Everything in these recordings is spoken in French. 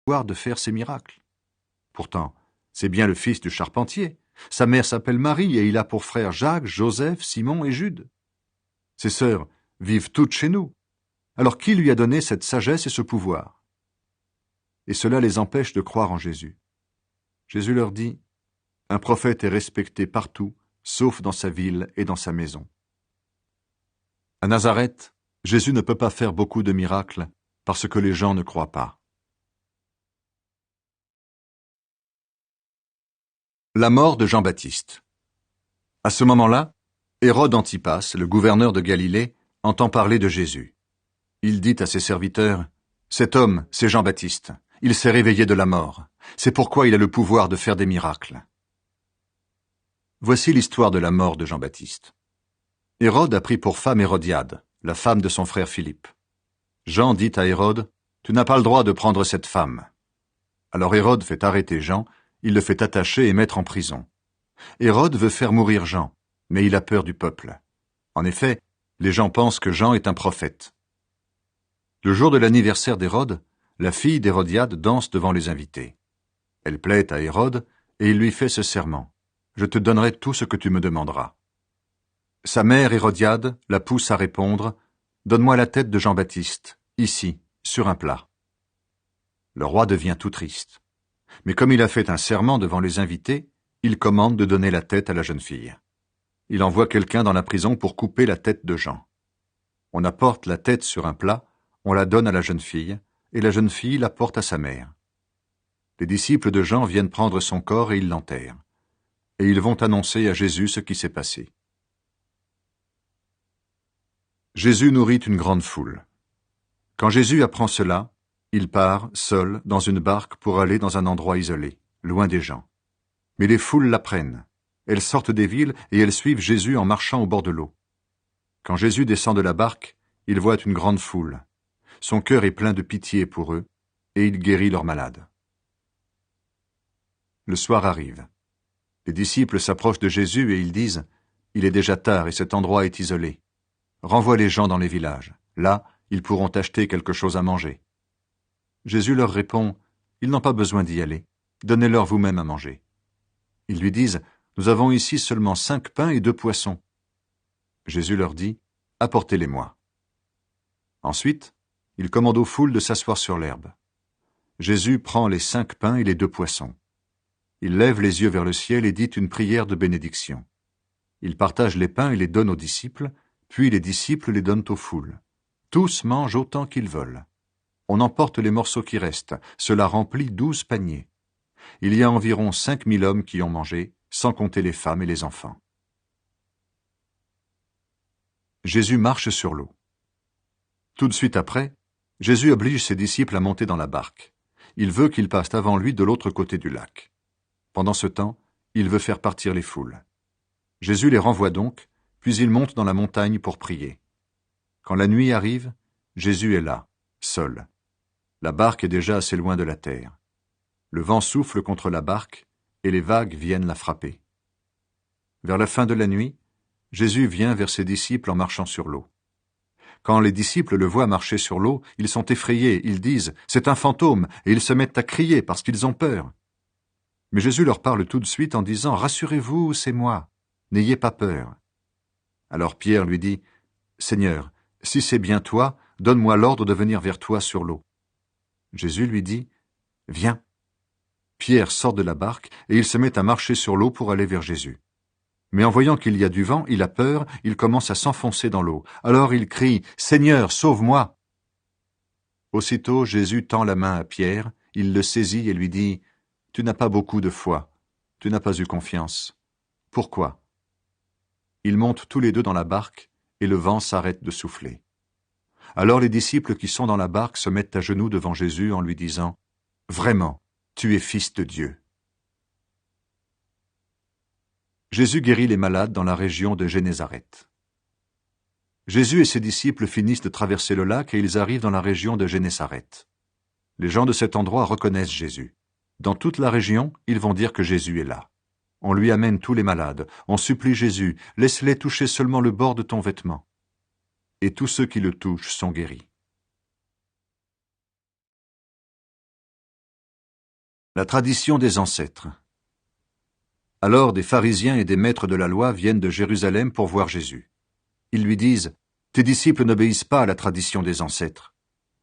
pouvoir de faire ces miracles. Pourtant, c'est bien le fils du charpentier. Sa mère s'appelle Marie et il a pour frères Jacques, Joseph, Simon et Jude. Ses sœurs vivent toutes chez nous. Alors qui lui a donné cette sagesse et ce pouvoir? Et cela les empêche de croire en Jésus. Jésus leur dit, « Un prophète est respecté partout, sauf dans sa ville et dans sa maison. » À Nazareth, Jésus ne peut pas faire beaucoup de miracles parce que les gens ne croient pas. La mort de Jean-Baptiste. À ce moment-là, Hérode Antipas, le gouverneur de Galilée, entend parler de Jésus. Il dit à ses serviteurs, « Cet homme, c'est Jean-Baptiste. Il s'est réveillé de la mort. C'est pourquoi il a le pouvoir de faire des miracles. » Voici l'histoire de la mort de Jean-Baptiste. Hérode a pris pour femme Hérodiade, la femme de son frère Philippe. Jean dit à Hérode, « Tu n'as pas le droit de prendre cette femme. » Alors Hérode fait arrêter Jean, il le fait attacher et mettre en prison. Hérode veut faire mourir Jean, mais il a peur du peuple. En effet, les gens pensent que Jean est un prophète. Le jour de l'anniversaire d'Hérode, la fille d'Hérodiade danse devant les invités. Elle plaît à Hérode et il lui fait ce serment. « Je te donnerai tout ce que tu me demanderas. » Sa mère Hérodiade la pousse à répondre « Donne-moi la tête de Jean-Baptiste, ici, sur un plat. » Le roi devient tout triste. Mais comme il a fait un serment devant les invités, il commande de donner la tête à la jeune fille. Il envoie quelqu'un dans la prison pour couper la tête de Jean. On apporte la tête sur un plat, on la donne à la jeune fille, et la jeune fille la porte à sa mère. Les disciples de Jean viennent prendre son corps et ils l'enterrent. Et ils vont annoncer à Jésus ce qui s'est passé. Jésus nourrit une grande foule. Quand Jésus apprend cela, il part, seul, dans une barque pour aller dans un endroit isolé, loin des gens. Mais les foules l'apprennent. Elles sortent des villes et elles suivent Jésus en marchant au bord de l'eau. Quand Jésus descend de la barque, il voit une grande foule. Son cœur est plein de pitié pour eux, et il guérit leurs malades. Le soir arrive. Les disciples s'approchent de Jésus et ils disent « Il est déjà tard et cet endroit est isolé. Renvoie les gens dans les villages. Là, ils pourront acheter quelque chose à manger. » Jésus leur répond « Ils n'ont pas besoin d'y aller. Donnez-leur vous-même à manger. » Ils lui disent « Nous avons ici seulement 5 pains et 2 poissons. » Jésus leur dit « Apportez-les-moi. » Ensuite, il commande aux foules de s'asseoir sur l'herbe. Jésus prend les 5 pains et les 2 poissons. Il lève les yeux vers le ciel et dit une prière de bénédiction. Il partage les pains et les donne aux disciples, puis les disciples les donnent aux foules. Tous mangent autant qu'ils veulent. On emporte les morceaux qui restent, cela remplit 12 paniers. Il y a environ 5000 hommes qui ont mangé, sans compter les femmes et les enfants. Jésus marche sur l'eau. Tout de suite après, Jésus oblige ses disciples à monter dans la barque. Il veut qu'ils passent avant lui de l'autre côté du lac. Pendant ce temps, il veut faire partir les foules. Jésus les renvoie donc, puis il monte dans la montagne pour prier. Quand la nuit arrive, Jésus est là, seul. La barque est déjà assez loin de la terre. Le vent souffle contre la barque et les vagues viennent la frapper. Vers la fin de la nuit, Jésus vient vers ses disciples en marchant sur l'eau. Quand les disciples le voient marcher sur l'eau, ils sont effrayés, ils disent « C'est un fantôme » et ils se mettent à crier parce qu'ils ont peur. Mais Jésus leur parle tout de suite en disant « Rassurez-vous, c'est moi, n'ayez pas peur. » Alors Pierre lui dit « Seigneur, si c'est bien toi, donne-moi l'ordre de venir vers toi sur l'eau. » Jésus lui dit « Viens. » Pierre sort de la barque et il se met à marcher sur l'eau pour aller vers Jésus. Mais en voyant qu'il y a du vent, il a peur, il commence à s'enfoncer dans l'eau. Alors il crie « Seigneur, sauve-moi » Aussitôt Jésus tend la main à Pierre, il le saisit et lui dit « Tu n'as pas beaucoup de foi, tu n'as pas eu confiance. Pourquoi ?» Ils montent tous les deux dans la barque et le vent s'arrête de souffler. Alors les disciples qui sont dans la barque se mettent à genoux devant Jésus en lui disant « Vraiment, tu es fils de Dieu. » Jésus guérit les malades dans la région de Génézareth. Jésus et ses disciples finissent de traverser le lac et ils arrivent dans la région de Génézareth. Les gens de cet endroit reconnaissent Jésus. Dans toute la région, ils vont dire que Jésus est là. On lui amène tous les malades. On supplie Jésus, laisse-les toucher seulement le bord de ton vêtement. Et tous ceux qui le touchent sont guéris. La tradition des ancêtres. Alors des pharisiens et des maîtres de la loi viennent de Jérusalem pour voir Jésus. Ils lui disent « Tes disciples n'obéissent pas à la tradition des ancêtres.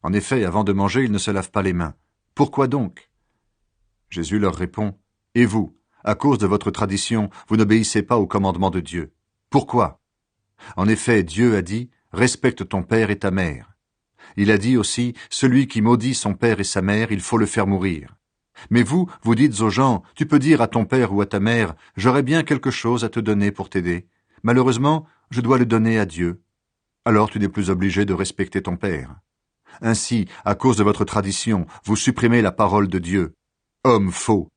En effet, avant de manger, ils ne se lavent pas les mains. Pourquoi donc ?» Jésus leur répond « Et vous, à cause de votre tradition, vous n'obéissez pas au commandement de Dieu. Pourquoi ? En effet, Dieu a dit « Respecte ton père et ta mère ». Il a dit aussi « Celui qui maudit son père et sa mère, il faut le faire mourir ». Mais vous, vous dites aux gens, tu peux dire à ton père ou à ta mère, j'aurais bien quelque chose à te donner pour t'aider. Malheureusement, je dois le donner à Dieu. Alors tu n'es plus obligé de respecter ton père. Ainsi, à cause de votre tradition, vous supprimez la parole de Dieu. Homme faux.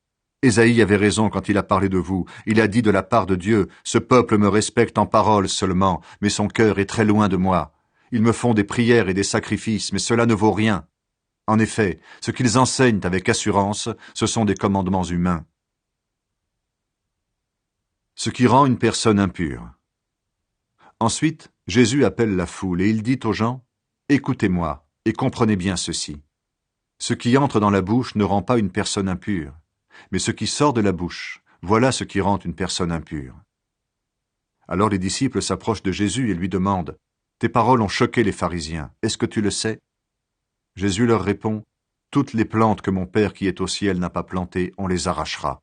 Ésaïe avait raison quand il a parlé de vous. Il a dit de la part de Dieu, ce peuple me respecte en parole seulement, mais son cœur est très loin de moi. Ils me font des prières et des sacrifices, mais cela ne vaut rien. En effet, ce qu'ils enseignent avec assurance, ce sont des commandements humains. Ce qui rend une personne impure. Ensuite, Jésus appelle la foule et il dit aux gens, « Écoutez-moi et comprenez bien ceci. Ce qui entre dans la bouche ne rend pas une personne impure, mais ce qui sort de la bouche, voilà ce qui rend une personne impure. » Alors les disciples s'approchent de Jésus et lui demandent, « Tes paroles ont choqué les pharisiens, est-ce que tu le sais ?» Jésus leur répond, « Toutes les plantes que mon Père qui est au ciel n'a pas plantées, on les arrachera.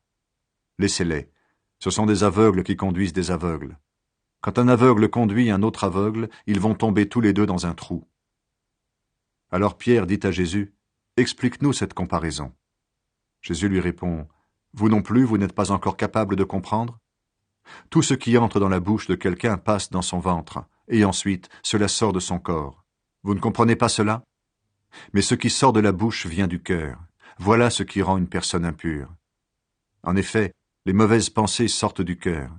Laissez-les. Ce sont des aveugles qui conduisent des aveugles. Quand un aveugle conduit un autre aveugle, ils vont tomber tous les deux dans un trou. » Alors Pierre dit à Jésus, « Explique-nous cette comparaison. » Jésus lui répond, « Vous non plus, vous n'êtes pas encore capable de comprendre ? Tout ce qui entre dans la bouche de quelqu'un passe dans son ventre, et ensuite cela sort de son corps. Vous ne comprenez pas cela ? Mais ce qui sort de la bouche vient du cœur. Voilà ce qui rend une personne impure. En effet, les mauvaises pensées sortent du cœur.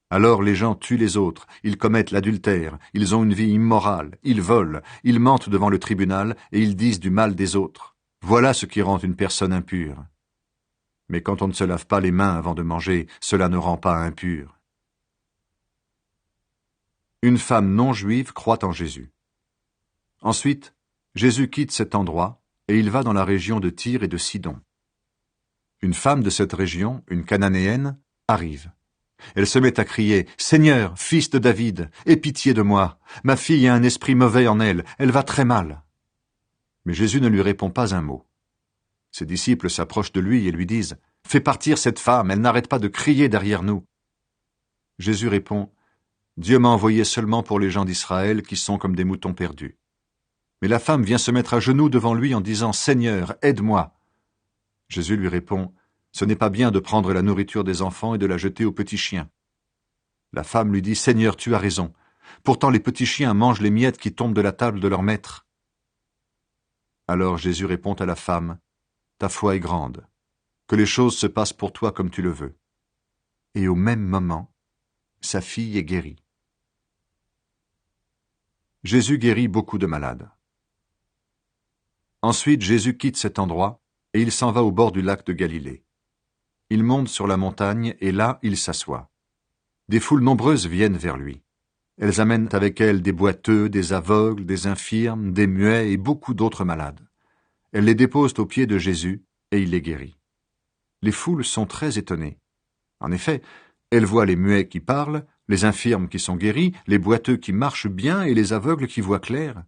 Alors les gens tuent les autres, ils commettent l'adultère, ils ont une vie immorale, ils volent, ils mentent devant le tribunal et ils disent du mal des autres. Voilà ce qui rend une personne impure. Mais quand on ne se lave pas les mains avant de manger, cela ne rend pas impur. Une femme non juive croit en Jésus. Ensuite, Jésus quitte cet endroit et il va dans la région de Tyr et de Sidon. Une femme de cette région, une Cananéenne, arrive. Elle se met à crier « Seigneur, fils de David, aie pitié de moi. Ma fille a un esprit mauvais en elle, elle va très mal. » Mais Jésus ne lui répond pas un mot. Ses disciples s'approchent de lui et lui disent « Fais partir cette femme, elle n'arrête pas de crier derrière nous. » Jésus répond « Dieu m'a envoyé seulement pour les gens d'Israël qui sont comme des moutons perdus. » Mais la femme vient se mettre à genoux devant lui en disant « Seigneur, aide-moi » Jésus lui répond « Ce n'est pas bien de prendre la nourriture des enfants et de la jeter aux petits chiens. » La femme lui dit « Seigneur, tu as raison. Pourtant les petits chiens mangent les miettes qui tombent de la table de leur maître. » Alors Jésus répond à la femme « Ta foi est grande. Que les choses se passent pour toi comme tu le veux. » Et au même moment, sa fille est guérie. Jésus guérit beaucoup de malades. Ensuite, Jésus quitte cet endroit et il s'en va au bord du lac de Galilée. Il monte sur la montagne et là, il s'assoit. Des foules nombreuses viennent vers lui. Elles amènent avec elles des boiteux, des aveugles, des infirmes, des muets et beaucoup d'autres malades. Elles les déposent aux pieds de Jésus et il les guérit. Les foules sont très étonnées. En effet, elles voient les muets qui parlent, les infirmes qui sont guéris, les boiteux qui marchent bien et les aveugles qui voient clair.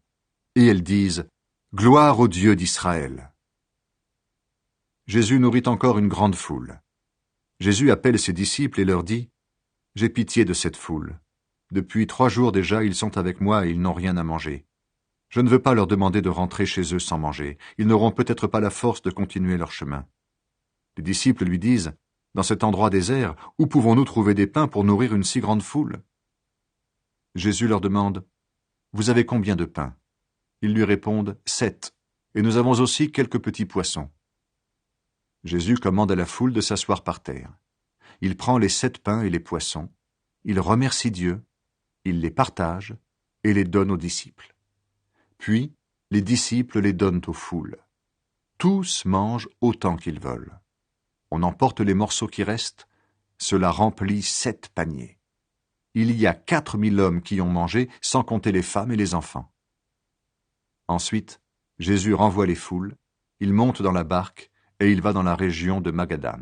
Et elles disent « Gloire au Dieu d'Israël ». Jésus nourrit encore une grande foule. Jésus appelle ses disciples et leur dit « J'ai pitié de cette foule. Depuis 3 jours déjà, ils sont avec moi et ils n'ont rien à manger. Je ne veux pas leur demander de rentrer chez eux sans manger. Ils n'auront peut-être pas la force de continuer leur chemin. » Les disciples lui disent « Dans cet endroit désert, où pouvons-nous trouver des pains pour nourrir une si grande foule ?» Jésus leur demande « Vous avez combien de pains ?» Ils lui répondent « 7, et nous avons aussi quelques petits poissons. » Jésus commande à la foule de s'asseoir par terre. Il prend les 7 pains et les poissons, il remercie Dieu, il les partage et les donne aux disciples. Puis, les disciples les donnent aux foules. Tous mangent autant qu'ils veulent. On emporte les morceaux qui restent, cela remplit 7 paniers. Il y a 4000 hommes qui ont mangé, sans compter les femmes et les enfants. Ensuite, Jésus renvoie les foules, il monte dans la barque et il va dans la région de Magadan.